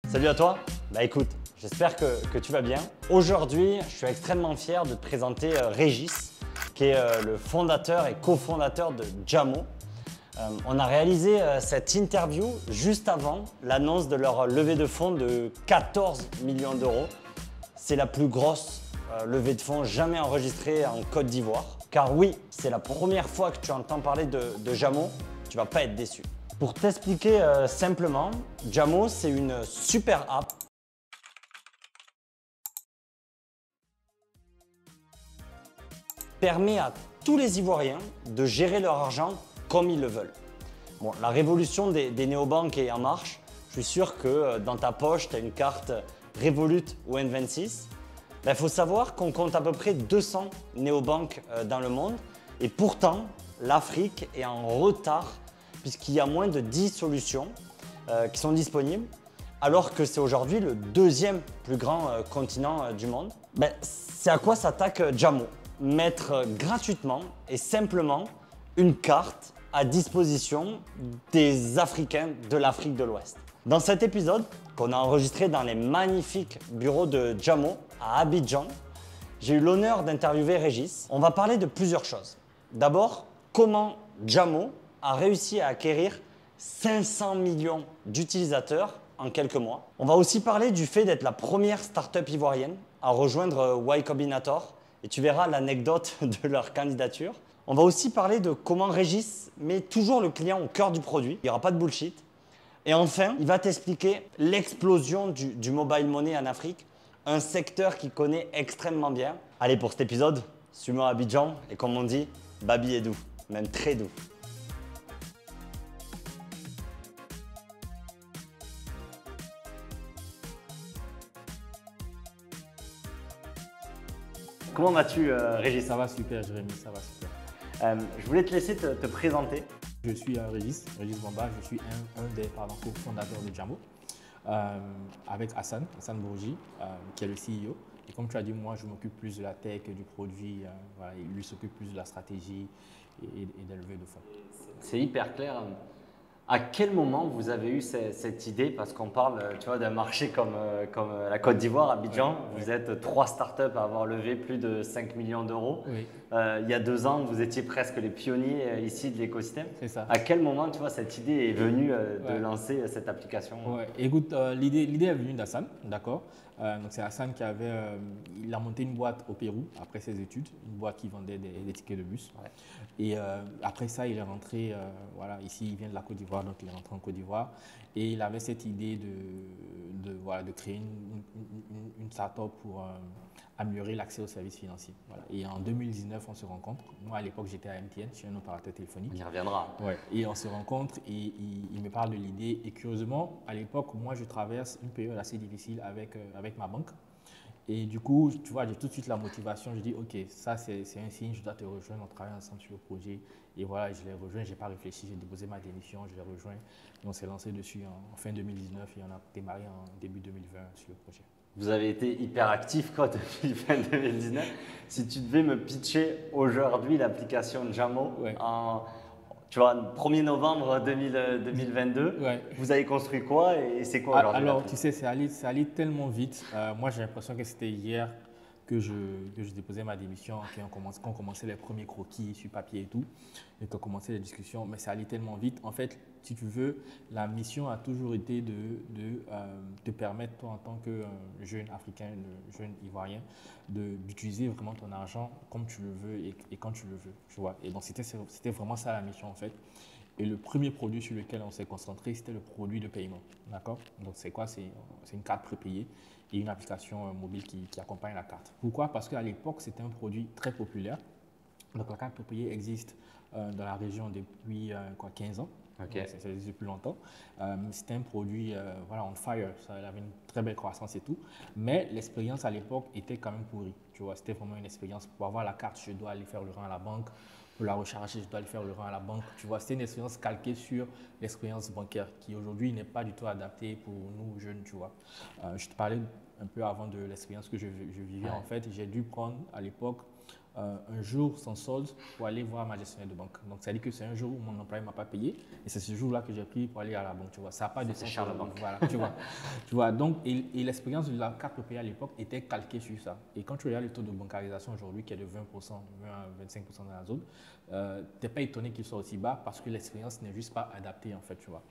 Salut à toi. Bah écoute, j'espère que tu vas bien. Aujourd'hui, je suis extrêmement fier de te présenter Régis, qui est le fondateur et cofondateur de Jamo. On a réalisé cette interview juste avant l'annonce de leur levée de fonds de 14 millions d'euros. C'est la plus grosse levée de fonds jamais enregistrée en Côte d'Ivoire. Car oui, c'est la première fois que tu entends parler de Jamo, tu vas pas être déçu. Pour t'expliquer simplement, Jamo, c'est une super app qui permet à tous les Ivoiriens de gérer leur argent comme ils le veulent. Bon, la révolution des néobanques est en marche. Je suis sûr que dans ta poche, tu as une carte Revolut ou N26. Il faut savoir qu'on compte à peu près 200 néobanques dans le monde. Et pourtant, l'Afrique est en retard puisqu'il y a moins de 10 solutions qui sont disponibles, alors que c'est aujourd'hui le deuxième plus grand continent du monde. C'est à quoi s'attaque Jamo. Mettre gratuitement et simplement une carte à disposition des Africains de l'Afrique de l'Ouest. Dans cet épisode, qu'on a enregistré dans les magnifiques bureaux de Jamo à Abidjan, j'ai eu l'honneur d'interviewer Régis. On va parler de plusieurs choses. D'abord, comment Jamo a réussi à acquérir 500 millions d'utilisateurs en quelques mois. On va aussi parler du fait d'être la première start-up ivoirienne à rejoindre Y Combinator et tu verras l'anecdote de leur candidature. On va aussi parler de comment Régis met toujours le client au cœur du produit. Il n'y aura pas de bullshit. Et enfin, il va t'expliquer l'explosion du mobile money en Afrique, un secteur qu'il connaît extrêmement bien. Allez, pour cet épisode, suis-moi à Abidjan et comme on dit, Babi est doux, même très doux. Comment vas-tu, Régis? Ça va super, Jérémy, ça va super. Je voulais te laisser te présenter. Je suis Régis Bamba, je suis un des cofondateurs de Jamo, avec Hassan Bourgi, qui est le CEO. Et comme tu as dit, moi, je m'occupe plus de la tech, du produit, voilà, et lui s'occupe plus de la stratégie et des levées de fonds. C'est hyper clair. À quel moment vous avez eu cette idée? Parce qu'on parle, tu vois, d'un marché comme la Côte d'Ivoire, Abidjan. Vous êtes 3 startups à avoir levé plus de 5 millions d'euros. Oui. Il y a 2 ans, vous étiez presque les pionniers ici de l'écosystème. C'est ça. À quel moment, tu vois, cette idée est venue de lancer cette application? Écoute, l'idée est venue d'Hassan, d'accord. Donc c'est Hassan qui il a monté une boîte au Pérou après ses études, une boîte qui vendait des tickets de bus. Ouais. Et après ça, il est rentré, voilà, ici, il vient de la Côte d'Ivoire, donc il est rentré en Côte d'Ivoire. Et il avait cette idée de créer une start-up pour améliorer l'accès aux services financiers. Voilà. Et en 2019, on se rencontre. Moi, à l'époque, j'étais à MTN, je suis un opérateur téléphonique. On y reviendra. Ouais. Et on se rencontre et il me parle de l'idée. Et curieusement, à l'époque, moi, je traverse une période assez difficile avec ma banque. Et du coup, tu vois, j'ai tout de suite la motivation. Je dis, OK, ça, c'est un signe, je dois te rejoindre. On travaille ensemble sur le projet. Et voilà, je l'ai rejoint. Je n'ai pas réfléchi, j'ai déposé ma démission, je l'ai rejoint. Et on s'est lancé dessus en fin 2019 et on a démarré en début 2020 sur le projet. Vous avez été hyper actif depuis fin 2019. Si tu devais me pitcher aujourd'hui l'application Jamo en 1er novembre 2022, vous avez construit quoi et c'est quoi aujourd'hui? Alors, tu sais, c'est allé tellement vite. Moi, j'ai l'impression que c'était hier que je déposais ma démission, qu'on commençait les premiers croquis sur papier et tout, et qu'on commençait les discussions, mais ça allait tellement vite. En fait, si tu veux, la mission a toujours été de te permettre, toi, en tant que jeune Africain, jeune Ivoirien, d'utiliser vraiment ton argent comme tu le veux et quand tu le veux, tu vois. Et donc, c'était vraiment ça la mission, en fait. Et le premier produit sur lequel on s'est concentré, c'était le produit de paiement. D'accord? Donc, c'est quoi? C'est une carte prépayée et une application mobile qui accompagne la carte. Pourquoi? Parce qu'à l'époque, c'était un produit très populaire. Donc, la carte prépayée existe dans la région depuis 15 ans. Okay. Ça existe depuis longtemps. C'était un produit voilà, on fire, ça avait une très belle croissance et tout. Mais l'expérience à l'époque était quand même pourrie. Tu vois, c'était vraiment une expérience. Pour avoir la carte, je dois aller faire le rang à la banque. Pour la recharger, je dois aller faire le rang à la banque. Tu vois, c'était une expérience calquée sur l'expérience bancaire qui aujourd'hui n'est pas du tout adaptée pour nous jeunes, tu vois. Je te parlais un peu avant de l'expérience que je vivais. En fait, j'ai dû prendre à l'époque un jour sans solde pour aller voir ma gestionnaire de banque. Donc, ça dit que c'est un jour où mon employé ne m'a pas payé et c'est ce jour-là que j'ai pris pour aller à la banque. Tu vois, ça n'a pas de sens. Cher la banque. Voilà, tu vois. Tu vois, donc, et l'expérience de la carte prépayée à l'époque était calquée sur ça. Et quand tu regardes le taux de bancarisation aujourd'hui qui est de 20%, de 20 à 25% dans la zone, tu n'es pas étonné qu'il soit aussi bas parce que l'expérience n'est juste pas adaptée en fait, tu vois.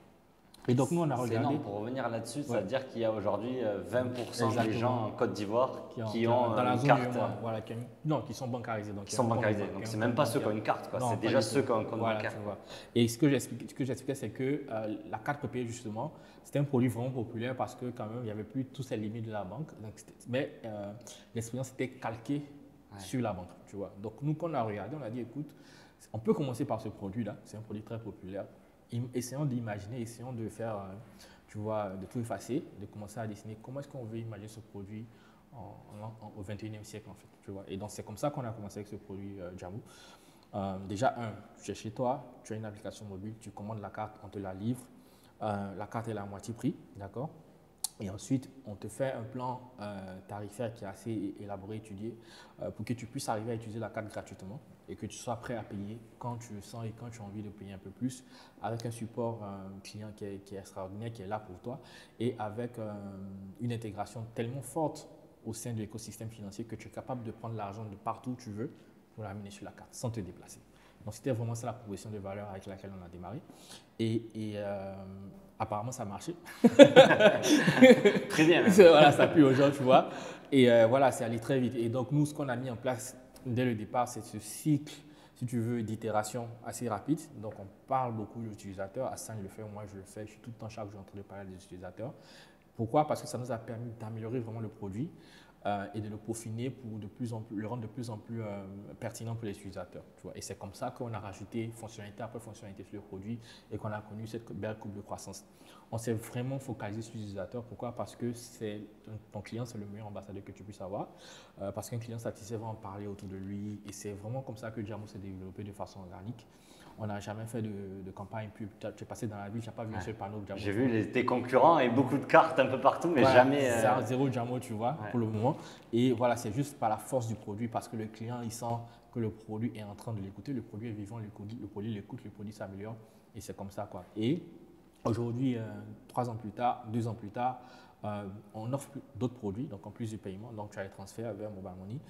Et donc nous on a regardé. Énorme. Pour revenir là-dessus, ça veut dire qu'il y a aujourd'hui 20% des gens en Côte d'Ivoire qui ont dans la une zone carte. Voilà, non, qui sont bancarisés. Qui sont bancarisés. Donc c'est même pas ceux qui ont une carte, c'est déjà ceux qui ont un compte bancaire. Tu vois. Et ce que j'expliquais, c'est que la carte prépayée justement, c'était un produit vraiment populaire parce que quand même il n'y avait plus tous ces limites de la banque. Donc, mais l'expérience était calquée sur la banque, tu vois. Donc nous quand on a regardé, on a dit écoute, on peut commencer par ce produit-là, c'est un produit très populaire. Essayons d'imaginer, essayons de faire, tu vois, de tout effacer, de commencer à dessiner comment est-ce qu'on veut imaginer ce produit au 21e siècle, en fait, tu vois. Et donc, c'est comme ça qu'on a commencé avec ce produit Jamu. Déjà, tu es chez toi, tu as une application mobile, tu commandes la carte, on te la livre. La carte est à moitié prix, d'accord? Et ensuite, on te fait un plan tarifaire qui est assez élaboré, étudié, pour que tu puisses arriver à utiliser la carte gratuitement et que tu sois prêt à payer quand tu le sens et quand tu as envie de payer un peu plus, avec un support client qui est extraordinaire, qui est là pour toi, et avec une intégration tellement forte au sein de l'écosystème financier que tu es capable de prendre l'argent de partout où tu veux pour l'amener sur la carte, sans te déplacer. Donc, c'était vraiment ça la proposition de valeur avec laquelle on a démarré. Et apparemment, ça a marché. Très bien. Voilà, ça pue aux gens, tu vois. Et voilà, c'est allé très vite. Et donc, nous, ce qu'on a mis en place dès le départ, c'est ce cycle, si tu veux, d'itération assez rapide. Donc, on parle beaucoup de l'utilisateur. Hassan le fait, moi, je le fais. Je suis tout le temps, chaque jour, en train de parler des utilisateurs. Pourquoi? Parce que ça nous a permis d'améliorer vraiment le produit et de le peaufiner pour le rendre de plus en plus pertinent pour les utilisateurs. Tu vois. Et c'est comme ça qu'on a rajouté fonctionnalité après fonctionnalité sur le produit et qu'on a connu cette belle courbe de croissance. On s'est vraiment focalisé sur l'utilisateur. Pourquoi? Parce que ton client, c'est le meilleur ambassadeur que tu puisses avoir. Parce qu'un client satisfait va en parler autour de lui. Et c'est vraiment comme ça que Jamu s'est développé de façon organique. On n'a jamais fait de campagne pub. Tu es passé dans la ville, tu n'as pas vu un seul panneau Jamu. J'ai vu tes concurrents et beaucoup de cartes un peu partout, mais jamais… Zéro Jamu, tu vois, pour le moment. Et voilà, c'est juste par la force du produit, parce que le client, il sent que le produit est en train de l'écouter. Le produit est vivant, le produit l'écoute, le produit s'améliore. Et c'est comme ça, quoi. Et aujourd'hui, 3 ans plus tard, 2 ans plus tard, on offre d'autres produits, donc en plus du paiement. Donc, tu as les transferts vers Mobile Money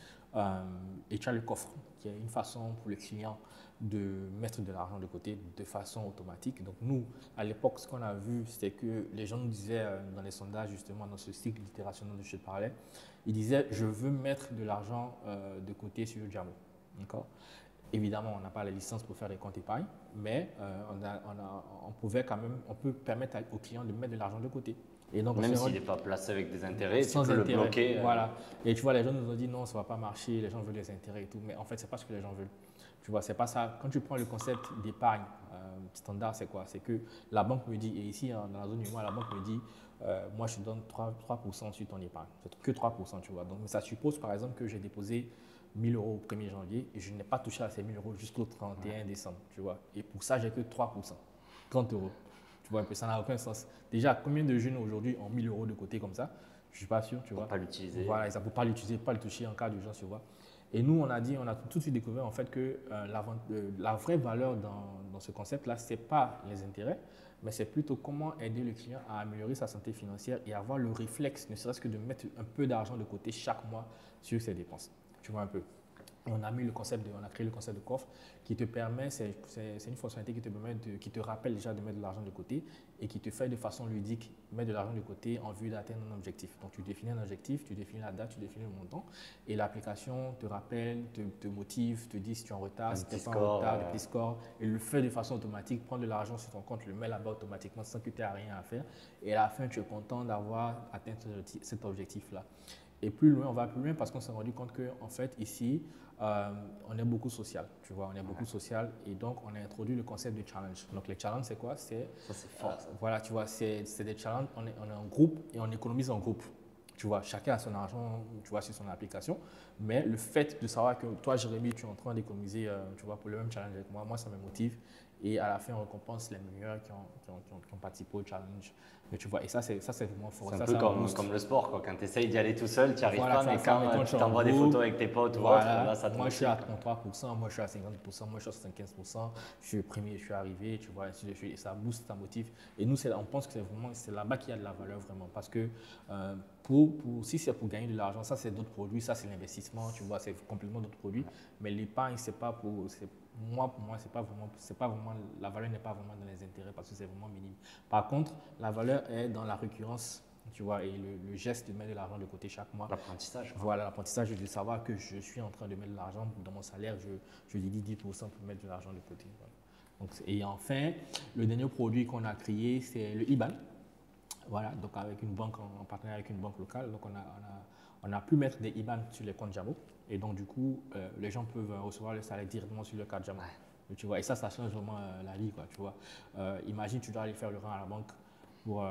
et tu as le coffre, qui est une façon pour le client de mettre de l'argent de côté de façon automatique. Donc nous, à l'époque, ce qu'on a vu, c'était que les gens nous disaient dans les sondages, justement, dans ce cycle d'itération dont je te parlais, ils disaient « je veux mettre de l'argent de côté sur Jamu ». Évidemment, on n'a pas la licence pour faire des comptes épargne, mais on pouvait quand même, on peut permettre aux clients de mettre de l'argent de côté. Et donc, même s'il n'est pas placé avec des intérêts, sans tu peux intérêt, le bloquer. Voilà. Et tu vois, les gens nous ont dit non, ça ne va pas marcher, les gens veulent des intérêts et tout. Mais en fait, ce n'est pas ce que les gens veulent. Tu vois, c'est pas ça. Quand tu prends le concept d'épargne standard, c'est quoi? C'est que la banque me dit, et ici, dans la zone du mois, la banque me dit, moi, je te donne 3% sur ton épargne. C'est que 3%, tu vois. Donc, ça suppose, par exemple, que j'ai déposé 1 000 € au 1er janvier et je n'ai pas touché à ces 1 000 € jusqu'au 31 décembre, tu vois. Et pour ça, j'ai que 3%, 30 €. Tu vois, ça n'a aucun sens. Déjà, combien de jeunes aujourd'hui ont 1 000 € de côté comme ça? Je ne suis pas sûr, tu vois. Pour pas l'utiliser. Voilà, ça ne peut pas l'utiliser, pas le toucher en cas d'urgence, tu vois. Et nous, on a tout de suite découvert en fait que la vraie valeur dans ce concept-là, ce n'est pas les intérêts, mais c'est plutôt comment aider le client à améliorer sa santé financière et avoir le réflexe, ne serait-ce que de mettre un peu d'argent de côté chaque mois sur ses dépenses. Tu vois un peu. Et on a créé le concept de coffre qui te permet, c'est une fonctionnalité qui te permet qui te rappelle déjà de mettre de l'argent de côté et qui te fait de façon ludique mettre de l'argent de côté en vue d'atteindre un objectif. Donc tu définis un objectif, tu définis la date, tu définis le montant et l'application te rappelle, te motive, te dit si tu es en retard, si tu n'es pas en retard, des petits scores et le fait de façon automatique, prendre de l'argent sur ton compte, le mets là-bas automatiquement sans que tu aies rien à faire et à la fin tu es content d'avoir atteint cet objectif-là. Et plus loin, on va plus loin parce qu'on s'est rendu compte qu'en fait, ici, on est beaucoup social, tu vois, on est beaucoup social et donc on a introduit le concept de challenge. Donc les challenges, c'est quoi? Ça, c'est fort. Voilà, tu vois, c'est des challenges, on est en groupe et on économise en groupe. Tu vois, chacun a son argent, tu vois, sur son application, mais le fait de savoir que toi, Jérémy, tu es en train d'économiser, tu vois, pour le même challenge avec moi, ça me motive Et à la fin, on récompense les meilleurs qui ont participé au challenge. Mais tu vois, et ça, c'est vraiment fort. C'est un peu comme le sport, quoi. Quand tu essayes d'y aller tout seul, tu n'y arrives pas, mais quand tu t'envoies des photos avec tes potes ou autre, là, ça te moi, je suis motive. à 33%, moi, je suis à 50%, moi, je suis à 75%, je suis le premier, je suis arrivé, tu vois, ainsi de suite. Et ça booste, ça motive. Et nous, on pense que c'est là-bas qu'il y a de la valeur, vraiment. Parce que si c'est pour gagner de l'argent, ça, c'est d'autres produits, ça, c'est l'investissement, tu vois, c'est complètement d'autres produits. Mais l'épargne, c'est pas pour moi, c'est pas vraiment, la valeur n'est pas vraiment dans les intérêts parce que c'est vraiment minime. Par contre, la valeur est dans la récurrence, tu vois, et le geste de mettre de l'argent de côté chaque mois. L'apprentissage. Voilà, l'apprentissage de savoir que je suis en train de mettre de l'argent dans mon salaire, je dédie 10% pour mettre de l'argent de côté. Voilà. Donc, et enfin, le dernier produit qu'on a créé, c'est le IBAN. Voilà, donc avec une banque, en partenariat avec une banque locale, donc on a pu mettre des IBAN sur les comptes Jamo. Et donc, du coup, les gens peuvent recevoir le salaire directement sur le compte Jamo. Ouais. Tu vois, et ça change vraiment la vie, quoi, tu vois. Imagine, tu dois aller faire le rang à la banque pour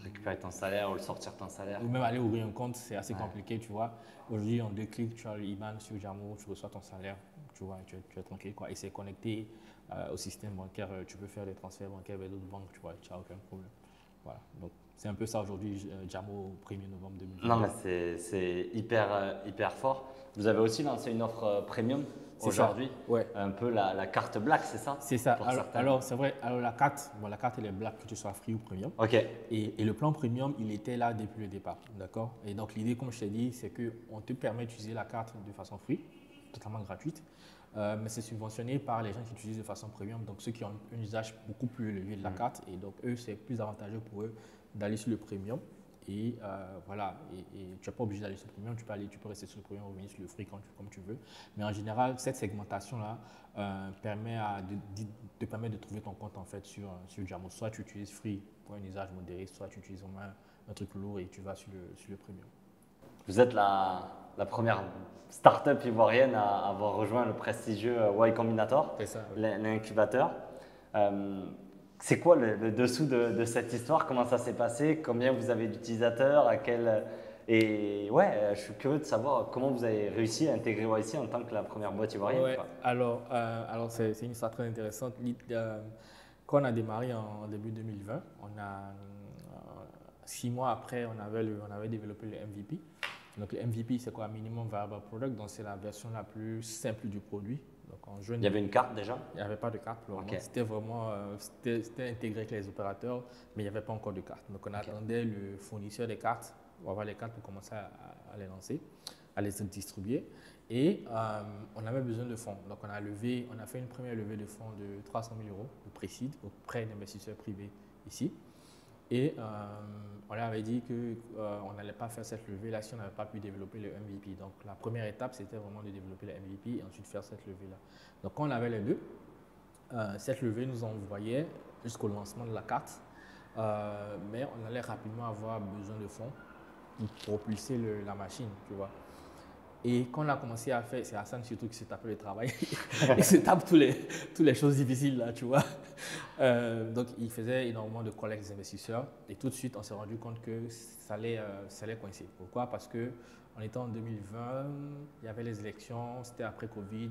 récupérer ton salaire ou le sortir ton salaire. Ou même aller ouvrir un compte, c'est assez compliqué, tu vois. Aujourd'hui, en 2 clics, tu as le IBAN sur Jamo, tu reçois ton salaire, tu vois, tu es tranquille, quoi. Et c'est connecté au système bancaire, tu peux faire des transferts bancaires vers d'autres banques, tu vois, tu n'as aucun problème. Voilà, donc c'est un peu ça aujourd'hui, Jamo, 1er novembre 2020. Non, mais c'est hyper fort. Vous avez aussi lancé une offre premium aujourd'hui, ouais. Un peu la carte black, c'est ça? C'est ça. Alors c'est vrai, alors la carte elle est black, que tu sois free ou premium. Ok. Et le plan premium, il était là depuis le départ, d'accord? Et donc l'idée, comme je t'ai dit, c'est qu'on te permet d'utiliser la carte de façon free, totalement gratuite. Mais c'est subventionné par les gens qui utilisent de façon premium, donc ceux qui ont un usage beaucoup plus élevé de la carte. Et donc, eux, c'est plus avantageux pour eux d'aller sur le premium. Et voilà, et tu n'es pas obligé d'aller sur le premium, tu peux rester sur le premium ou revenir sur le free comme tu veux. Mais en général, cette segmentation-là te permet de trouver ton compte en fait sur Jamo. Soit tu utilises free pour un usage modéré, soit tu utilises vraiment un truc lourd et tu vas sur le premium. Vous êtes la première start-up ivoirienne à avoir rejoint le prestigieux Y Combinator, l'incubateur. C'est quoi le dessous de cette histoire? Comment ça s'est passé? Combien vous avez d'utilisateurs? Et ouais, je suis curieux de savoir comment vous avez réussi à intégrer YC en tant que la première boîte ivoirienne. Ouais, alors c'est une histoire très intéressante. Quand on a démarré en début 2020, 6 mois après, on avait développé le MVP. Donc le MVP, c'est quoi? Minimum Viable Product, donc c'est la version la plus simple du produit. Donc, il y avait une carte déjà? Il n'y avait pas de carte pour le moment. C'était vraiment c'était intégré avec les opérateurs, mais il n'y avait pas encore de carte. Donc on attendait le fournisseur des cartes pour avoir les cartes pour commencer à les lancer, à les distribuer. Et on avait besoin de fonds. Donc on a fait une première levée de fonds de 300 000 € de Précide auprès d'investisseurs privés ici. Et on leur avait dit qu'on n'allait pas faire cette levée-là si on n'avait pas pu développer le MVP. Donc la première étape, c'était vraiment de développer le MVP et ensuite faire cette levée-là. Donc quand on avait les deux, cette levée nous envoyait jusqu'au lancement de la carte, mais on allait rapidement avoir besoin de fonds pour propulser la machine, tu vois. Et quand on a commencé à faire, c'est Hassan surtout qui s'est tapé le travail, il se tape toutes les choses difficiles là, tu vois. Donc il faisait énormément de collectes des investisseurs et tout de suite on s'est rendu compte que ça allait coincer. Pourquoi? Parce qu'on était en 2020, il y avait les élections, c'était après Covid,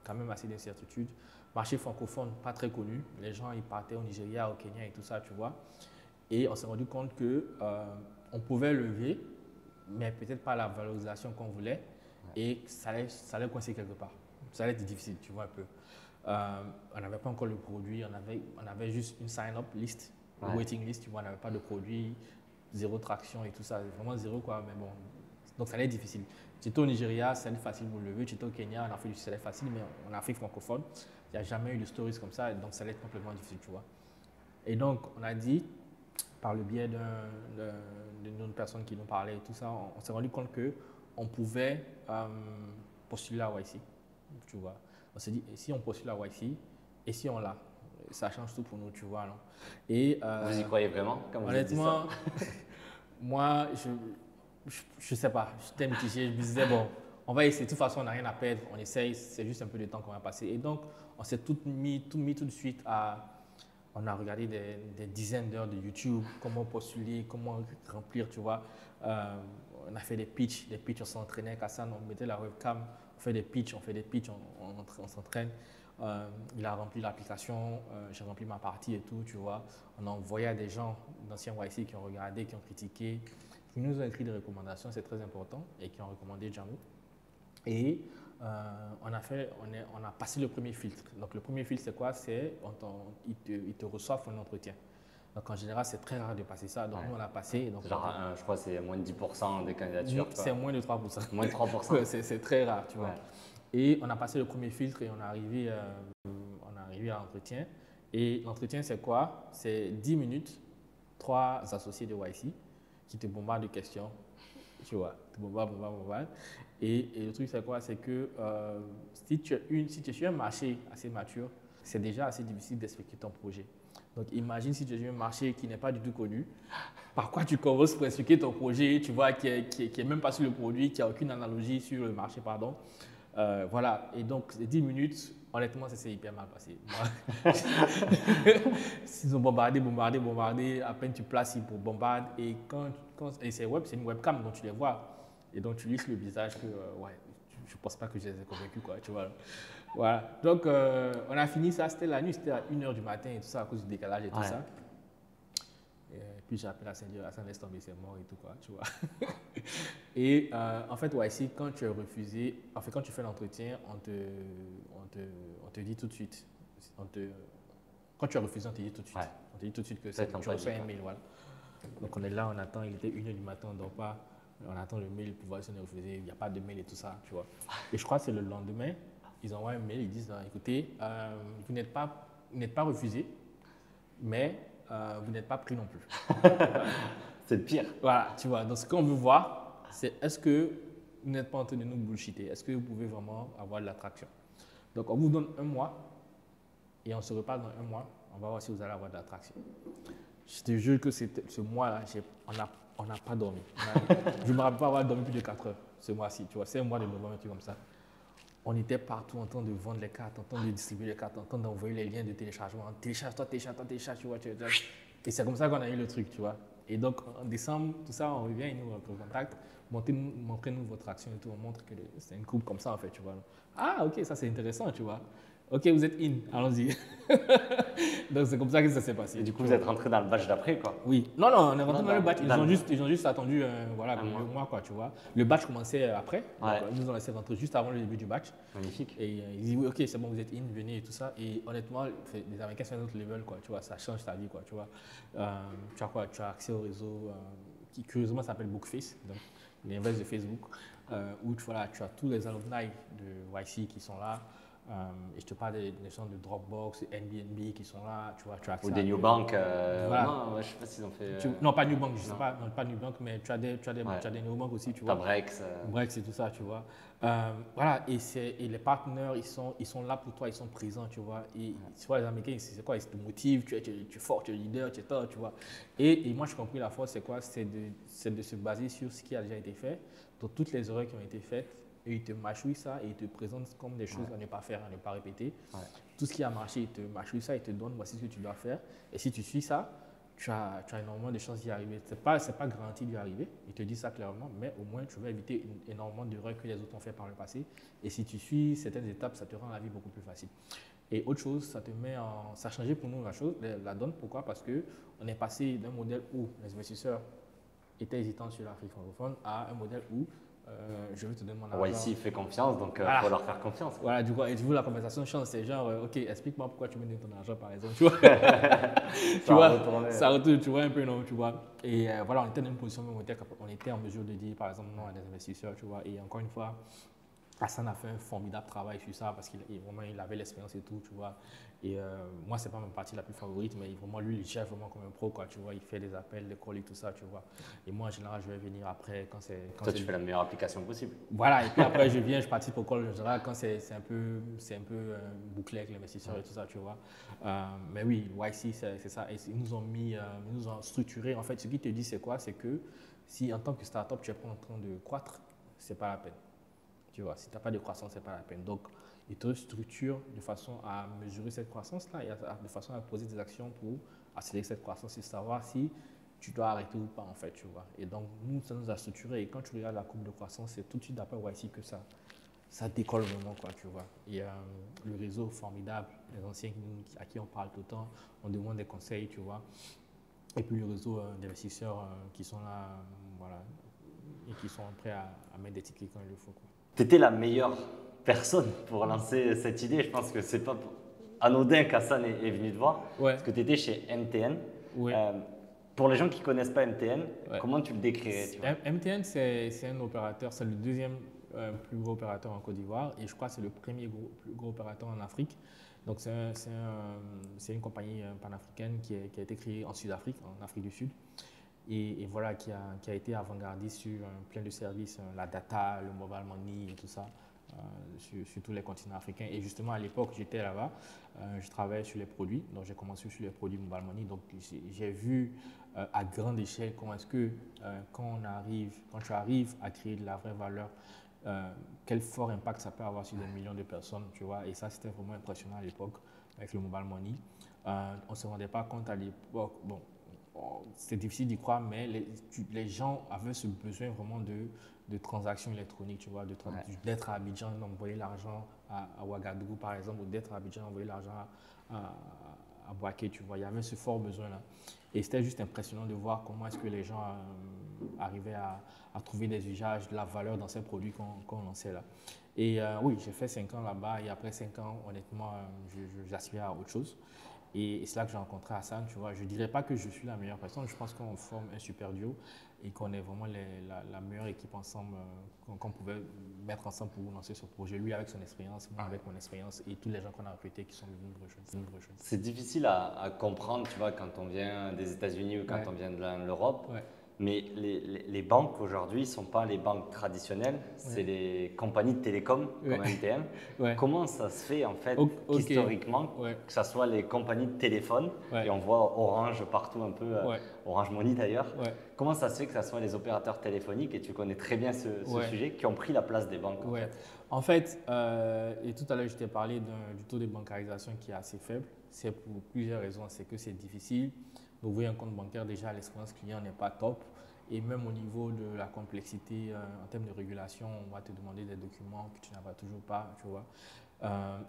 quand même assez d'incertitudes. Marché francophone pas très connu, les gens ils partaient au Nigeria, au Kenya et tout ça, tu vois. Et on s'est rendu compte qu'on pouvait lever, mais peut-être pas la valorisation qu'on voulait, et ça allait coincer quelque part. Ça allait être difficile, tu vois un peu. On n'avait pas encore le produit, on avait juste une sign-up list, une waiting list, tu vois, on n'avait pas de produit, zéro traction et tout ça, vraiment zéro quoi, mais bon. Donc ça allait être difficile. J'étais au Nigeria, ça allait être facile pour le lever, j'étais au Kenya, en Afrique du Sud, ça allait être facile, mais en Afrique francophone, il n'y a jamais eu de stories comme ça, donc ça allait être complètement difficile, tu vois. Et donc on a dit, par le biais d'une autre personne qui nous parlait et tout ça, on s'est rendu compte qu'on pouvait postuler à YC, tu vois. On s'est dit, et si on postule à YC, et si on l'a, ça change tout pour nous, tu vois. Non? Et, vous y croyez vraiment quand vous honnêtement, dites ça? moi, je sais pas, j'étais mitigé, je me disais, bon, on va essayer, de toute façon, on n'a rien à perdre, on essaye, c'est juste un peu de temps qu'on va passer. Et donc, on s'est tout mis tout de suite on a regardé des dizaines d'heures de YouTube, comment postuler, comment remplir, tu vois. On a fait des pitchs, on s'entraînait avec Hassan, on mettait la webcam, on fait des pitchs, on s'entraîne. Il a rempli l'application, j'ai rempli ma partie et tout, tu vois. On a envoyé à des gens d'anciens YC qui ont regardé, qui ont critiqué, qui nous ont écrit des recommandations, c'est très important, et qui ont recommandé Django. Et on a passé le premier filtre. Donc le premier filtre, c'est quoi? Ils te reçoivent un entretien. Donc en général, c'est très rare de passer ça. Donc nous, on l'a passé. Donc, genre, je crois que c'est moins de 10% des candidatures. C'est moins de 3%. Moins de 3%. Ouais, c'est très rare, tu vois. Et on a passé le premier filtre et on est arrivé à l'entretien. Et l'entretien, c'est quoi? C'est 10 minutes, 3 associés de YC qui te bombardent de questions. Tu vois, te bombardent. Et le truc, c'est quoi? C'est que si tu es sur un marché assez mature, c'est déjà assez difficile d'expliquer ton projet. Donc, imagine si tu es sur un marché qui n'est pas du tout connu, par quoi tu commences pour expliquer ton projet, tu vois, qui est même pas sur le produit, qui n'a aucune analogie sur le marché, pardon. Voilà, et donc, les 10 minutes, honnêtement, ça s'est hyper mal passé. Ils ont bombardé, à peine tu places, ils bombardent. Et et c'est une webcam, donc tu les vois. Et donc, tu lis le visage que, je ne pense pas que je les ai convaincus, quoi, tu vois. Voilà, donc on a fini ça, c'était la nuit, c'était à 1h du matin et tout ça, à cause du décalage et tout ça. Et puis j'ai appelé la Saint-Dieu, la laisse tomber, c'est mort et tout, quoi, tu vois. Et en fait, ici, quand tu es refusé, en fait, quand tu fais l'entretien, on te dit tout de suite. Quand tu es refusé, on te dit tout de suite. On te dit tout de suite que tu reçois un mail, voilà. Donc on est là, on attend, il était 1h du matin, on ne dort pas. On attend le mail pour voir si on est refusé, il n'y a pas de mail et tout ça, tu vois. Et je crois que c'est le lendemain. Ils envoient un mail, ils disent écoutez, vous n'êtes pas refusé, mais vous n'êtes pas pris non plus. C'est le pire. Voilà, tu vois. Donc, ce qu'on veut voir, c'est est-ce que vous n'êtes pas en train de nous bullshiter? Est-ce que vous pouvez vraiment avoir de l'attraction? Donc, on vous donne un mois et on se reparle dans un mois. On va voir si vous allez avoir de l'attraction. Je te jure que ce mois-là, on n'a pas dormi. Je ne me rappelle pas avoir dormi plus de 4 heures ce mois-ci. Tu vois, c'est un mois de novembre, un truc comme ça. On était partout en train de vendre les cartes, en train de distribuer les cartes, en train d'envoyer les liens de téléchargement. Télécharge-toi, tu vois. Et c'est comme ça qu'on a eu le truc, tu vois. Et donc, en décembre, tout ça, on revient, ils nous recontactent, montrez-nous votre action et tout. On montre que c'est une coupe comme ça, en fait, tu vois. Ah, ok, ça c'est intéressant, tu vois. Ok, vous êtes in, allons-y. Donc, c'est comme ça que ça s'est passé. Et du coup, vous êtes rentré dans le batch d'après, quoi? Oui. Non, on est rentré dans le batch. Ils ont juste attendu un mois, quoi, tu vois. Le batch commençait après. Donc, ils nous ont laissé rentrer juste avant le début du batch. Magnifique. Et ils disent, oui, ok, c'est bon, vous êtes in, venez et tout ça. Et honnêtement, les Américains, c'est un autre level, quoi, tu vois. Ça change ta vie, quoi, tu vois. Tu as quoi? Tu as accès au réseau qui, curieusement, s'appelle Bookface. Donc, l'inverse de Facebook. Où tu as tous les alumni de YC qui sont là. Et je te parle des gens de Dropbox, Airbnb qui sont là, tu vois, tu as accès. Ou des New Bank, voilà. Non, je ne sais pas s'ils ont fait. Non, pas New Bank, je ne sais pas, non, pas New Bank, mais tu as des New Bank aussi, tu vois. Brex. Brex et tout ça, tu vois. Voilà, et les partenaires, ils sont là pour toi, ils sont présents, tu vois. Et tu vois, les Américains, c'est quoi? Ils te motivent, tu es fort, tu es leader, tu es top, tu vois. Et moi, j'ai compris la force, c'est quoi? C'est de se baser sur ce qui a déjà été fait, donc toutes les erreurs qui ont été faites. Et ils te mâchouillent ça et ils te présentent comme des choses à ne pas faire, à ne pas répéter. Tout ce qui a marché, ils te mâchouillent ça, ils te donnent voici ce que tu dois faire. Et si tu suis ça, tu as énormément de chances d'y arriver. Ce n'est pas garanti d'y arriver, ils te disent ça clairement, mais au moins tu vas éviter énormément d'erreurs que les autres ont fait par le passé. Et si tu suis certaines étapes, ça te rend la vie beaucoup plus facile. Et autre chose, ça a changé pour nous la donne. Pourquoi? Parce qu'on est passé d'un modèle où les investisseurs étaient hésitants sur l'Afrique francophone à un modèle où je vais te donner mon argent. YC fait confiance, donc il faut leur faire confiance. Quoi. Voilà, du coup, la conversation change. C'est genre, ok, explique-moi pourquoi tu me donnes ton argent, par exemple. Tu vois, ça retourne, tu vois, un peu, non, tu vois. Et voilà, on était dans une position où on était en mesure de dire, par exemple, non à des investisseurs, tu vois. Et encore une fois, Hassan a fait un formidable travail sur ça parce qu'il avait l'expérience et tout, tu vois. Et moi, ce n'est pas ma partie la plus favorite, mais vraiment, lui, il gère vraiment comme un pro, quoi, tu vois. Il fait des appels, des calls et tout ça, tu vois. Et moi, en général, je vais venir après quand c'est… Toi, tu fais la meilleure application possible. Voilà, et puis après, je viens, je participe au call en général quand c'est un peu bouclé avec l'investisseur et tout ça, tu vois. Mais oui, YC, c'est ça. Et ils nous ont structuré. En fait, ce qu'ils te disent, c'est quoi? C'est que si en tant que startup, tu es pas en train de croître, ce n'est pas la peine. Tu vois, si tu n'as pas de croissance, ce n'est pas la peine. Donc, ils te structurent de façon à mesurer cette croissance-là et de façon à poser des actions pour accélérer cette croissance et savoir si tu dois arrêter ou pas, en fait, tu vois. Et donc, nous, ça nous a structuré. Et quand tu regardes la courbe de croissance, c'est tout de suite d'après YC que ça ça décolle vraiment, quoi, tu vois. Et le réseau formidable, les anciens à qui on parle tout le temps, on demande des conseils, tu vois. Et puis le réseau d'investisseurs qui sont là, voilà, et qui sont prêts à mettre des tickets quand il le faut, quoi. Tu étais la meilleure personne pour lancer cette idée. Je pense que c'est pas anodin qu'Hassan est venu te voir. Ouais. Parce que tu étais chez MTN. Ouais. Pour les gens qui ne connaissent pas MTN, Ouais. comment tu le décrirais, tu vois? MTN, c'est un opérateur, c'est le deuxième plus gros opérateur en Côte d'Ivoire et je crois que c'est le premier plus gros opérateur en Afrique. Donc c'est une compagnie panafricaine qui a été créée en Sud-Afrique, en Afrique du Sud. Et voilà, qui a été avant-gardiste sur plein de services, la data, le mobile money et tout ça, sur tous les continents africains. Et justement, à l'époque, j'étais là-bas, je travaillais sur les produits, donc j'ai commencé sur les produits mobile money. Donc j'ai vu à grande échelle comment est-ce que quand tu arrives à créer de la vraie valeur, quel fort impact ça peut avoir sur des millions de personnes, tu vois. Et ça, c'était vraiment impressionnant à l'époque avec le mobile money. On ne se rendait pas compte à l'époque, bon, c'est difficile d'y croire, mais les gens avaient ce besoin vraiment de transactions électroniques, tu vois, d'être à Abidjan, d'envoyer l'argent à Ouagadougou, par exemple, ou d'être à Abidjan, d'envoyer l'argent à Bouaké, tu vois. Il y avait ce fort besoin-là. Et c'était juste impressionnant de voir comment est-ce que les gens arrivaient à trouver des usages, de la valeur dans ces produits qu'on lançait là. Et oui, j'ai fait 5 ans là-bas et après 5 ans, honnêtement, j'aspirais à autre chose. Et c'est là que j'ai rencontré Hassan, tu vois. Je ne dirais pas que je suis la meilleure personne, je pense qu'on forme un super duo et qu'on est vraiment la meilleure équipe ensemble, qu'on pouvait mettre ensemble pour lancer ce projet. Lui avec son expérience, moi avec mon expérience et tous les gens qu'on a recrutés qui sont venus nous rejoindre. C'est difficile à comprendre, tu vois, quand on vient des États-Unis ou quand on vient de l'Europe. Ouais. Mais les banques aujourd'hui ne sont pas les banques traditionnelles, c'est les compagnies de télécom comme MTN. Comment ça se fait en fait historiquement que ce soit les compagnies de téléphone, et on voit Orange partout un peu, Orange Money d'ailleurs. Comment ça se fait que ce soit les opérateurs téléphoniques, et tu connais très bien ce sujet, qui ont pris la place des banques en fait, et tout à l'heure je t'ai parlé du taux de bancarisation qui est assez faible. C'est pour plusieurs raisons. C'est que c'est difficile d'ouvrir un compte bancaire. Déjà, l'expérience client n'est pas top. Et même au niveau de la complexité, en termes de régulation, on va te demander des documents que tu n'as toujours pas, tu vois.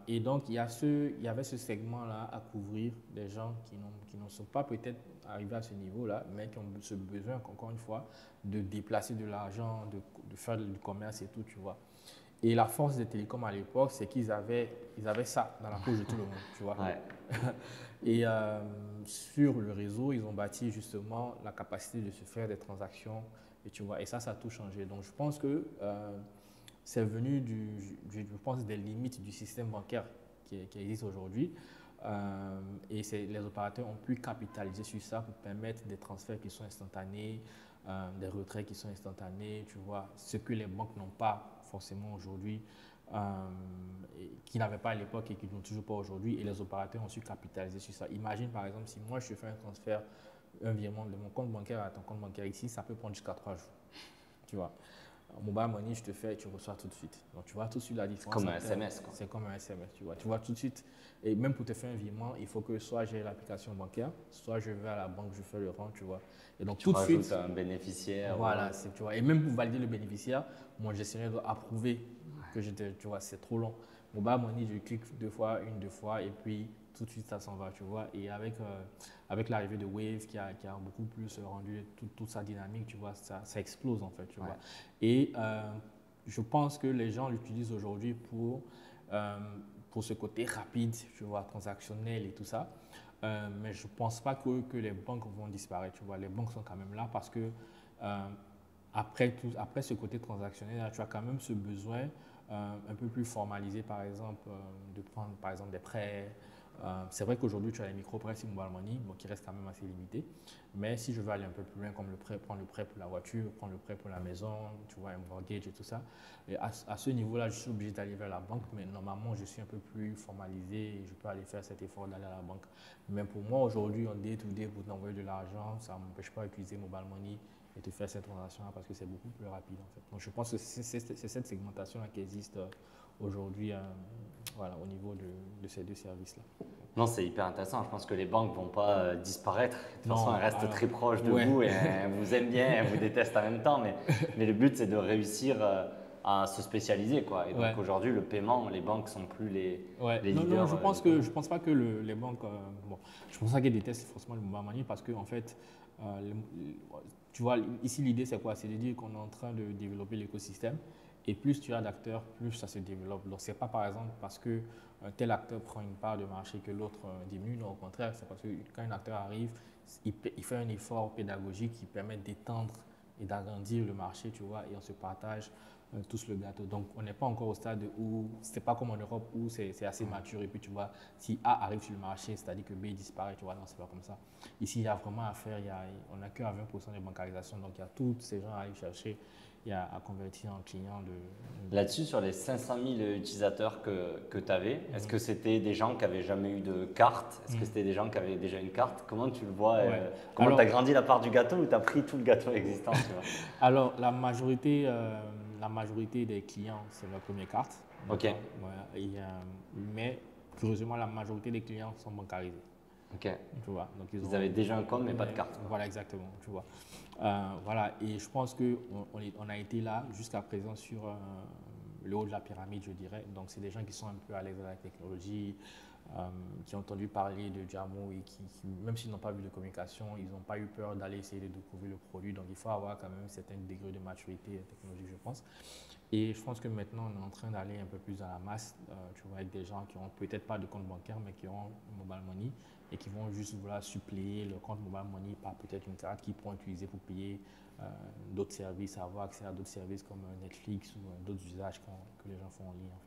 Et donc, il y avait ce segment-là à couvrir, des gens qui ne sont pas peut-être arrivés à ce niveau-là, mais qui ont ce besoin, encore une fois, de déplacer de l'argent, de faire du commerce et tout, tu vois. Et la force des télécoms à l'époque, c'est qu'ils avaient ça dans la poche de tout le monde, tu vois. Et sur le réseau, ils ont bâti justement la capacité de se faire des transactions, et tu vois. Et ça a tout changé. Donc, je pense que c'est venu des limites du système bancaire qui existe aujourd'hui. Et les opérateurs ont pu capitaliser sur ça pour permettre des transferts qui sont instantanés, des retraits qui sont instantanés, tu vois. Ce que les banques n'ont pas forcément aujourd'hui, qui n'avaient pas à l'époque et qui n'ont toujours pas aujourd'hui, et les opérateurs ont su capitaliser sur ça. Imagine par exemple, si moi je fais un transfert, un virement de mon compte bancaire à ton compte bancaire ici, ça peut prendre jusqu'à 3 jours, tu vois. Mobile Money, je te fais et tu reçois tout de suite. Donc, tu vois tout de suite la différence. Comme un SMS. C'est comme un SMS, tu vois. Tu vois tout de suite. Et même pour te faire un virement, il faut que soit j'ai l'application bancaire, soit je vais à la banque, je fais le rang, tu vois. Et donc, tout de suite. Tu rajoutes un bénéficiaire. Voilà, tu vois. Et même pour valider le bénéficiaire, mon gestionnaire doit approuver que tu vois, c'est trop long. Mobile Money, je clique deux fois, et puis tout de suite, ça s'en va, tu vois. Et avec l'arrivée de Wave qui a beaucoup plus rendu toute sa dynamique, tu vois, ça explose en fait, tu vois. Et je pense que les gens l'utilisent aujourd'hui pour ce côté rapide, tu vois, transactionnel et tout ça. Mais je ne pense pas que les banques vont disparaître, tu vois. Les banques sont quand même là parce que après ce côté transactionnel, tu as quand même ce besoin un peu plus formalisé, par exemple, de prendre par exemple des prêts. C'est vrai qu'aujourd'hui, tu as les micro-prêts sur Mobile Money, qui restent quand même assez limités. Mais si je veux aller un peu plus loin, comme prendre le prêt pour la voiture, prendre le prêt pour la maison, tu vois, un mortgage et tout ça, et à ce niveau-là, je suis obligé d'aller vers la banque. Mais normalement, je suis un peu plus formalisé et je peux aller faire cet effort d'aller à la banque. Mais pour moi, aujourd'hui, en day-to-day, pour t'envoyer de l'argent, ça ne m'empêche pas d'utiliser Mobile Money et de faire cette transaction-là parce que c'est beaucoup plus rapide, en fait. Donc, je pense que c'est cette segmentation-là qui existe aujourd'hui voilà, au niveau de ces deux services-là. Non, c'est hyper intéressant. Je pense que les banques ne vont pas disparaître. De toute façon, elles restent très proches de vous et elles vous aiment bien, elles vous détestent en même temps. Mais le but, c'est de réussir à se spécialiser, quoi. Et donc aujourd'hui, le paiement, les banques sont plus les leaders. Non, je pense pas que les banques, bon, je pense pas qu'elles détestent forcément le mobile money parce que en fait, tu vois, ici l'idée c'est quoi? C'est de dire qu'on est en train de développer l'écosystème et plus tu as d'acteurs, plus ça se développe. Donc c'est pas par exemple parce que tel acteur prend une part de marché que l'autre diminue. Non, au contraire, c'est parce que quand un acteur arrive, il fait un effort pédagogique qui permet d'étendre et d'agrandir le marché, tu vois, et on se partage tous le gâteau. Donc, on n'est pas encore au stade où, c'est pas comme en Europe où c'est assez mature et puis tu vois, si A arrive sur le marché, c'est-à-dire que B disparaît, tu vois, non, c'est pas comme ça. Ici, il y a vraiment à faire, on n'a que à 20% de bancarisation, donc il y a tous ces gens à aller chercher, il y a à convertir en clients Là-dessus, sur les 500 000 utilisateurs que tu avais, est-ce que c'était des gens qui n'avaient jamais eu de carte? Est-ce que c'était des gens qui avaient déjà une carte? Comment tu le vois? Comment tu as grandi la part du gâteau ou tu as pris tout le gâteau existant, tu vois? Alors, la majorité des clients, c'est leur première carte. Ok. Ouais, mais curieusement, la majorité des clients sont bancarisés. Ok. Tu vois, donc ils avaient déjà un compte, mais pas de carte. Voilà, exactement. Tu vois. Voilà, et je pense qu'on a été là jusqu'à présent sur le haut de la pyramide, je dirais. Donc, c'est des gens qui sont un peu à l'aise avec la technologie, qui ont entendu parler de Jamo et qui même s'ils n'ont pas vu de communication, ils n'ont pas eu peur d'aller essayer de découvrir le produit. Donc, il faut avoir quand même un certain degré de maturité technologique, je pense. Et je pense que maintenant, on est en train d'aller un peu plus dans la masse, tu vois, avec des gens qui n'ont peut-être pas de compte bancaire, mais qui ont mobile money et qui vont juste vouloir suppléer leur compte mobile money par peut-être une carte qu'ils pourront utiliser pour payer d'autres services, avoir accès à d'autres services comme Netflix ou d'autres usages que les gens font en ligne, en fait.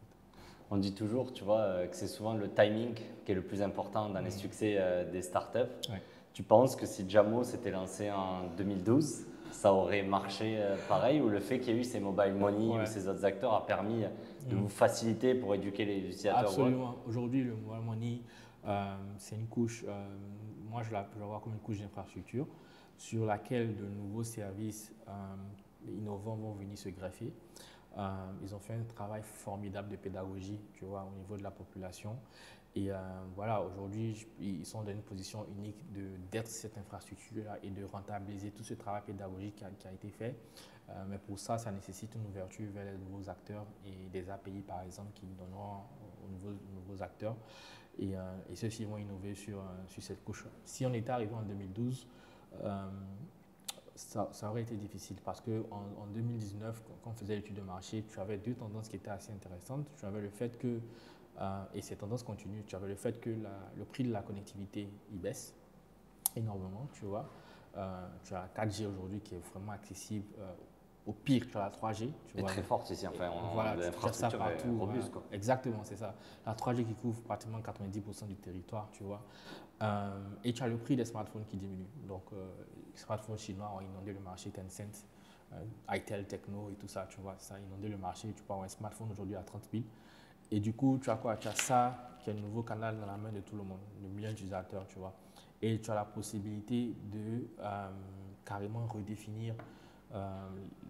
On dit toujours, tu vois, que c'est souvent le timing qui est le plus important dans les succès des startups. Ouais. Tu penses que si Jamo s'était lancé en 2012, ça aurait marché pareil, ou le fait qu'il y ait eu ces mobile money ou ces autres acteurs a permis de vous faciliter pour éduquer les utilisateurs? Absolument. Aujourd'hui, le mobile money, c'est une couche, moi je la vois comme une couche d'infrastructure sur laquelle de nouveaux services innovants vont venir se greffer. Ils ont fait un travail formidable de pédagogie, tu vois, au niveau de la population. Et voilà, aujourd'hui, ils sont dans une position unique d'être cette infrastructure-là et de rentabiliser tout ce travail pédagogique qui a été fait. Mais pour ça, ça nécessite une ouverture vers les nouveaux acteurs et des API, par exemple, qui donneront aux nouveaux acteurs. Et ceux-ci vont innover sur cette couche. Si on était arrivé en 2012, ça aurait été difficile parce qu'en 2019, quand on faisait l'étude de marché, tu avais deux tendances qui étaient assez intéressantes. Tu avais le fait que, et ces tendances continuent, tu avais le fait que le prix de la connectivité il baisse énormément, tu vois. Tu as la 4G aujourd'hui qui est vraiment accessible. Au pire, tu as la 3G. Tu vois. Très forte ici, enfin, tu as ça partout. Robuste, quoi. Exactement, c'est ça. La 3G qui couvre pratiquement 90% du territoire, tu vois. Et tu as le prix des smartphones qui diminue. Donc, les smartphones chinois ont inondé le marché Tencent, itel, Tecno et tout ça, tu vois. Ça a inondé le marché. Tu peux avoir un smartphone aujourd'hui à 30 000. Et du coup, tu as quoi? Tu as ça qui est un nouveau canal dans la main de tout le monde, de millions d'utilisateurs, tu vois. Et tu as la possibilité de carrément redéfinir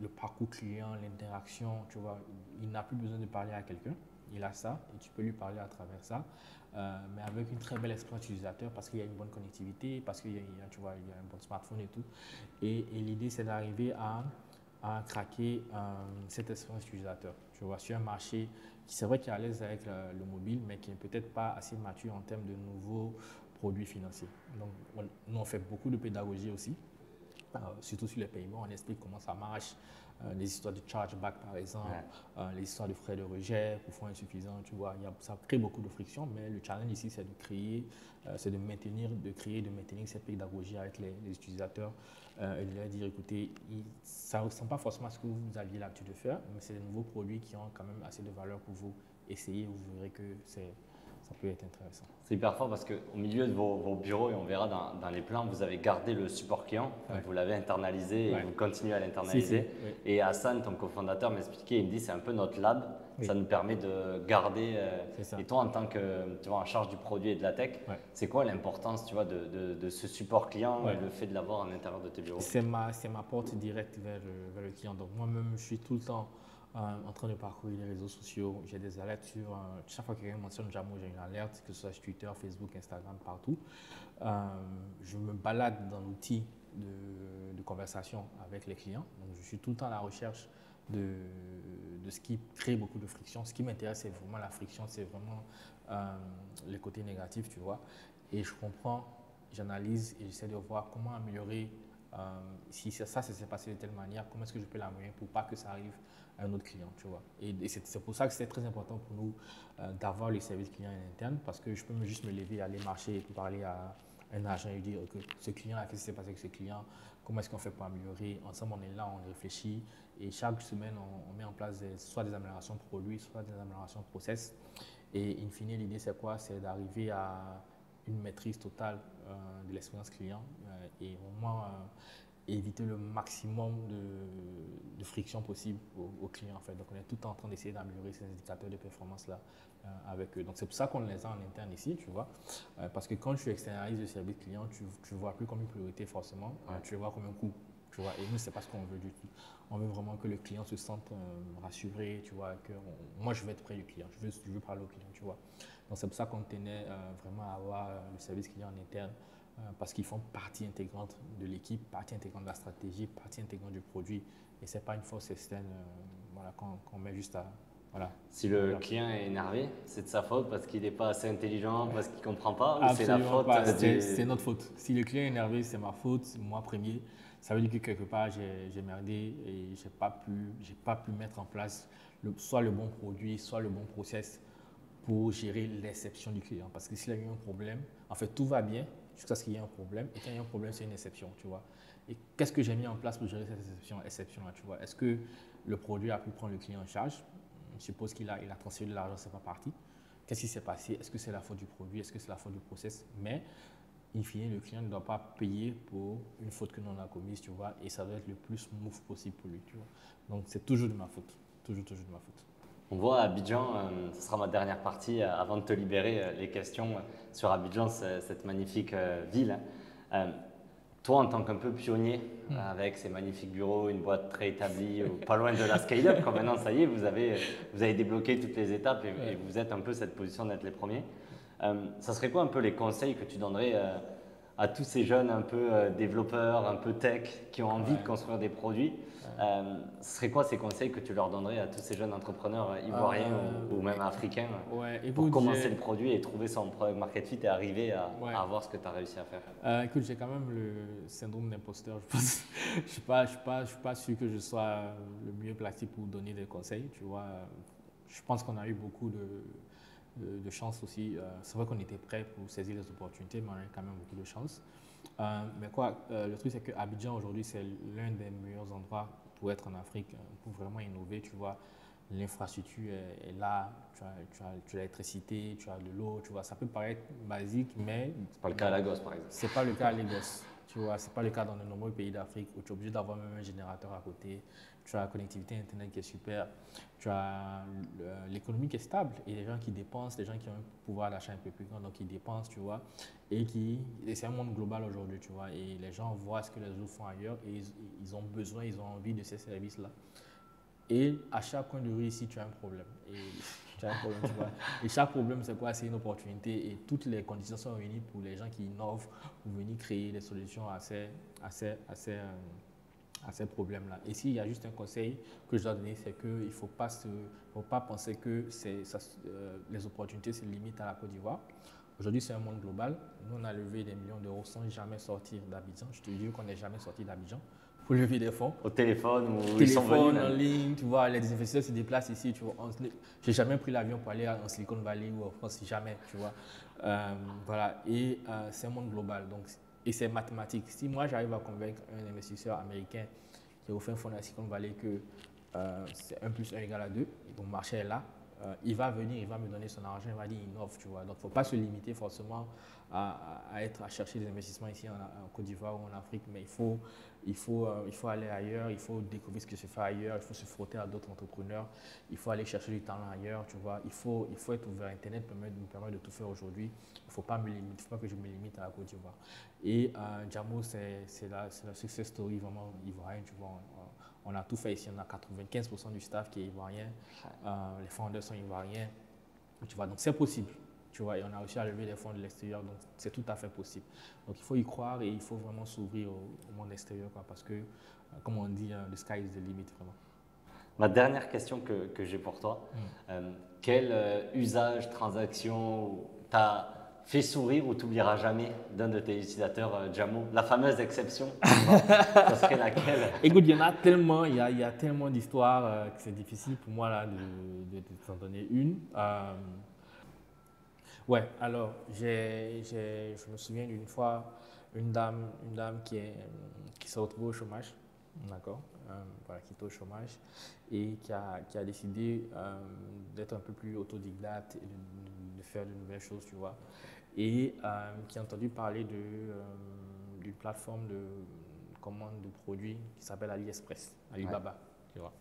le parcours client, l'interaction, tu vois. Il n'a plus besoin de parler à quelqu'un, il a ça et tu peux lui parler à travers ça, mais avec une très belle expérience utilisateur parce qu'il y a une bonne connectivité, parce qu'il y a, tu vois, il y a un bon smartphone et tout. Et l'idée, c'est d'arriver à craquer cette expérience utilisateur, tu vois, sur un marché qui, c'est vrai, qui est à l'aise avec le mobile, mais qui n'est peut-être pas assez mature en termes de nouveaux produits financiers. Donc, nous, on fait beaucoup de pédagogie aussi. Surtout sur les paiements, on explique comment ça marche, les histoires de chargeback par exemple, les histoires de frais de rejet pour fonds insuffisants, tu vois, ça crée beaucoup de friction, mais le challenge ici c'est de créer, c'est de maintenir cette pédagogie avec les utilisateurs et de leur dire écoutez, ça ne ressemble pas forcément à ce que vous aviez l'habitude de faire, mais c'est des nouveaux produits qui ont quand même assez de valeur pour vous essayer, vous verrez que ça peut être intéressant. C'est hyper fort parce qu'au milieu de vos bureaux, et on verra dans les plans, vous avez gardé le support client, vous l'avez internalisé et vous continuez à l'internaliser. Et Hassan, ton cofondateur, m'expliquait, il me dit c'est un peu notre lab, ça nous permet de garder. Et toi, en tant que tu vois, en charge du produit et de la tech, c'est quoi l'importance tu vois, de ce support client et le fait de l'avoir à l'intérieur de tes bureaux? C'est ma porte directe vers le client. Donc moi-même, je suis tout le temps en train de parcourir les réseaux sociaux. J'ai des alertes sur chaque fois que quelqu'un mentionne Jamo, j'ai une alerte, que ce soit sur Twitter, Facebook, Instagram, partout. Je me balade dans l'outil de conversation avec les clients. Donc, je suis tout le temps à la recherche de ce qui crée beaucoup de friction. Ce qui m'intéresse, c'est vraiment la friction, c'est vraiment les côtés négatifs, tu vois. Et je comprends, j'analyse et j'essaie de voir comment améliorer. Si ça s'est passé de telle manière, comment est-ce que je peux l'améliorer pour pas que ça arrive à un autre client, tu vois. Et c'est pour ça que c'est très important pour nous d'avoir le service client en interne, parce que je peux juste me lever, aller marcher et parler à un agent et lui dire que ce client, qu'est-ce qui s'est passé avec ce client, comment est-ce qu'on fait pour améliorer. Ensemble, on est là, on réfléchit et chaque semaine, on met en place soit des améliorations produits, soit des améliorations process. Et in fine, l'idée, c'est quoi? C'est d'arriver à une maîtrise totale de l'expérience client et au moins éviter le maximum de friction possible aux clients. En fait. Donc, on est tout le temps en train d'essayer d'améliorer ces indicateurs de performance-là avec eux. Donc, c'est pour ça qu'on les a en interne ici, tu vois. Parce que quand tu externalises le service client, tu ne vois plus comme une priorité forcément, tu le vois comme un coût. Tu vois, et nous, ce n'est pas ce qu'on veut du tout. On veut vraiment que le client se sente rassuré, tu vois, que moi, je veux être près du client, je veux parler au client, tu vois. Donc, c'est pour ça qu'on tenait vraiment à avoir le service client en interne, parce qu'ils font partie intégrante de l'équipe, partie intégrante de la stratégie, partie intégrante du produit. Et ce n'est pas une force externe voilà, qu'on met juste à… Voilà. Si le client est énervé, c'est de sa faute parce qu'il n'est pas assez intelligent, parce qu'il ne comprend pas, ou c'est la Absolument faute pas, c'est notre faute. Si le client est énervé, c'est ma faute, moi premier. Ça veut dire que quelque part, j'ai merdé et je n'ai pas pu mettre en place soit le bon produit, soit le bon process pour gérer l'exception du client. Parce que s'il y a eu un problème, en fait, tout va bien jusqu'à ce qu'il y ait un problème. Et quand il y a un problème, c'est une exception, tu vois. Et qu'est-ce que j'ai mis en place pour gérer cette exception-là, tu vois? Est-ce que le produit a pu prendre le client en charge? Je suppose qu'il a transféré de l'argent, c'est pas parti. Qu'est-ce qui s'est passé? Est-ce que c'est la faute du produit? Est-ce que c'est la faute du process? Mais, in fine, le client ne doit pas payer pour une faute que l'on a commise, tu vois, et ça doit être le plus smooth possible pour lui, tu vois. Donc, c'est toujours de ma faute. Toujours de ma faute. On voit à Abidjan, ce sera ma dernière partie avant de te libérer, les questions sur Abidjan, cette magnifique ville. Toi, en tant qu'un peu pionnier, avec ces magnifiques bureaux, une boîte très établie, pas loin de la scale-up, quand maintenant, ça y est, vous avez débloqué toutes les étapes et vous êtes un peu cette position d'être les premiers. Ça serait quoi un peu les conseils que tu donnerais à tous ces jeunes un peu développeurs, un peu tech, qui ont envie de construire des produits? Ce serait quoi ces conseils que tu leur donnerais à tous ces jeunes entrepreneurs ivoiriens ou même africains pour commencer le produit et trouver son product market fit et arriver à avoir ce que tu as réussi à faire? Écoute, j'ai quand même le syndrome d'imposteur, je pense. Je suis pas sûr que je sois le mieux placé pour donner des conseils, tu vois. Je pense qu'on a eu beaucoup de chance aussi. C'est vrai qu'on était prêt pour saisir les opportunités, mais on a eu quand même beaucoup de chance. Mais le truc c'est que Abidjan aujourd'hui c'est l'un des meilleurs endroits pour être en Afrique, pour vraiment innover, tu vois. L'infrastructure est là, tu as l'électricité, tu as de l'eau, tu vois. Ça peut paraître basique, mais… C'est pas le cas à Lagos, par exemple. C'est pas le cas à Lagos, tu vois. C'est pas le cas dans de nombreux pays d'Afrique où tu es obligé d'avoir même un générateur à côté. Tu as la connectivité Internet qui est super. Tu as l'économie qui est stable et les gens qui dépensent, les gens qui ont un pouvoir d'achat un peu plus grand, donc ils dépensent, tu vois. Et c'est un monde global aujourd'hui, tu vois. Et les gens voient ce que les autres font ailleurs et ils ont besoin, ils ont envie de ces services-là. Et à chaque coin de rue ici, tu as un problème. Tu vois. Et chaque problème, c'est quoi? C'est une opportunité. Et toutes les conditions sont réunies pour les gens qui innovent, pour venir créer des solutions à ces problèmes-là. Et s'il y a juste un conseil que je dois donner, c'est qu'il ne faut pas penser que les opportunités se limitent à la Côte d'Ivoire. Aujourd'hui, c'est un monde global. Nous, on a levé des millions d'euros sans jamais sortir d'Abidjan. Je te dis qu'on n'est jamais sorti d'Abidjan pour lever des fonds. Au téléphone ou ils sont venus en ligne, tu vois, les investisseurs se déplacent ici, tu vois. J'ai jamais pris l'avion pour aller en Silicon Valley ou en France, jamais, tu vois. Voilà, et c'est un monde global, donc, et c'est mathématique. Si moi, j'arrive à convaincre un investisseur américain qui a offert un fonds de la Silicon Valley que c'est 1 + 1 = 2, donc le marché est là, il va venir, il va me donner son argent, il va dire il innove, tu vois. Donc, il ne faut pas se limiter forcément à chercher des investissements ici en Côte d'Ivoire ou en Afrique, mais il faut aller ailleurs, il faut découvrir ce qui se fait ailleurs, il faut se frotter à d'autres entrepreneurs, il faut aller chercher du talent ailleurs, tu vois. Il faut être ouvert. Internet me permet de tout faire aujourd'hui. Il ne faut pas que je me limite à la Côte d'Ivoire. Et Jamo, c'est la success story vraiment ivoirienne, tu vois. On a tout fait ici, on a 95% du staff qui est ivoirien, les founders sont ivoiriens, tu vois. Donc c'est possible. tu vois, et on a aussi à lever des fonds de l'extérieur, donc c'est tout à fait possible. Donc il faut y croire et il faut vraiment s'ouvrir au monde extérieur, quoi, parce que, comme on dit, the sky is the limit, vraiment. Ma dernière question que j'ai pour toi, quel usage, transaction t'a fait sourire ou t'oublieras jamais d'un de tes utilisateurs Jamo? La fameuse exception, ça serait laquelle? Écoute, il y en a tellement, il y a tellement d'histoires que c'est difficile pour moi là, de t'en donner une. Ouais, alors, je me souviens d'une fois, une dame qui s'est retrouvée au chômage, d'accord, voilà, qui était au chômage et qui a décidé d'être un peu plus autodidacte et de faire de nouvelles choses, tu vois, et qui a entendu parler d'une plateforme de commande de produits qui s'appelle AliExpress, Alibaba, tu vois,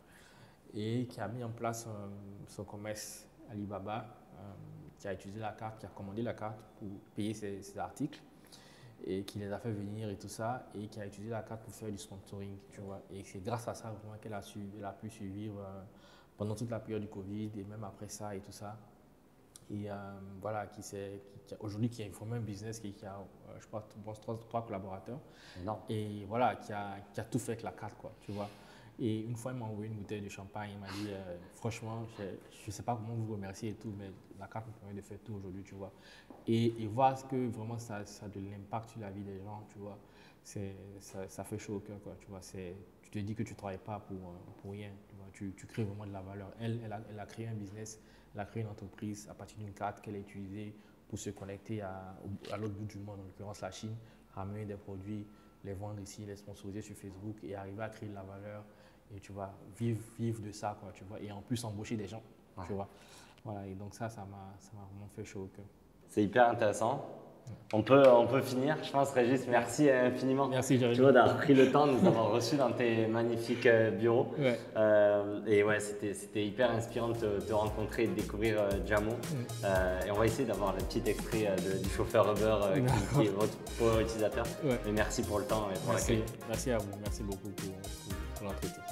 et qui a mis en place son commerce Alibaba, qui a utilisé la carte, qui a commandé la carte pour payer ses articles et qui les a fait venir et tout ça, et qui a utilisé la carte pour faire du sponsoring, tu vois. Et c'est grâce à ça vraiment qu'elle a pu survivre pendant toute la période du Covid et même après ça et tout ça. Et voilà, aujourd'hui qui a formé un business qui a, je crois, trois collaborateurs. Non. Et voilà, qui a tout fait avec la carte, quoi, tu vois. Et une fois, il m'a envoyé une bouteille de champagne. Il m'a dit, franchement, je ne sais pas comment vous remercier et tout, mais la carte me permet de faire tout aujourd'hui, tu vois. Et voir ce que vraiment ça a de l'impact sur la vie des gens, tu vois, ça fait chaud au cœur, quoi, tu vois. Tu te dis que tu ne travailles pas pour rien, tu vois. Tu crées vraiment de la valeur. Elle a créé un business, elle a créé une entreprise à partir d'une carte qu'elle a utilisée pour se connecter à l'autre bout du monde, en l'occurrence la Chine, ramener des produits, les vendre ici, les sponsoriser sur Facebook et arriver à créer de la valeur. Et tu vois, vivre de ça, quoi, tu vois, et en plus embaucher des gens, tu vois. Voilà, et donc ça m'a vraiment fait chaud au cœur. C'est hyper intéressant. On peut finir. Je pense, Régis, merci infiniment. Merci, Jérémy. Tu vois, d'avoir pris le temps de nous avoir reçus dans tes magnifiques bureaux. Ouais. Et ouais, c'était hyper inspirant de te rencontrer et de découvrir Jamo. Et on va essayer d'avoir le petit extrait du chauffeur Uber qui est votre utilisateur. Ouais. Mais merci pour le temps et pour l'accueil. Merci à vous. Merci beaucoup pour l'entretien.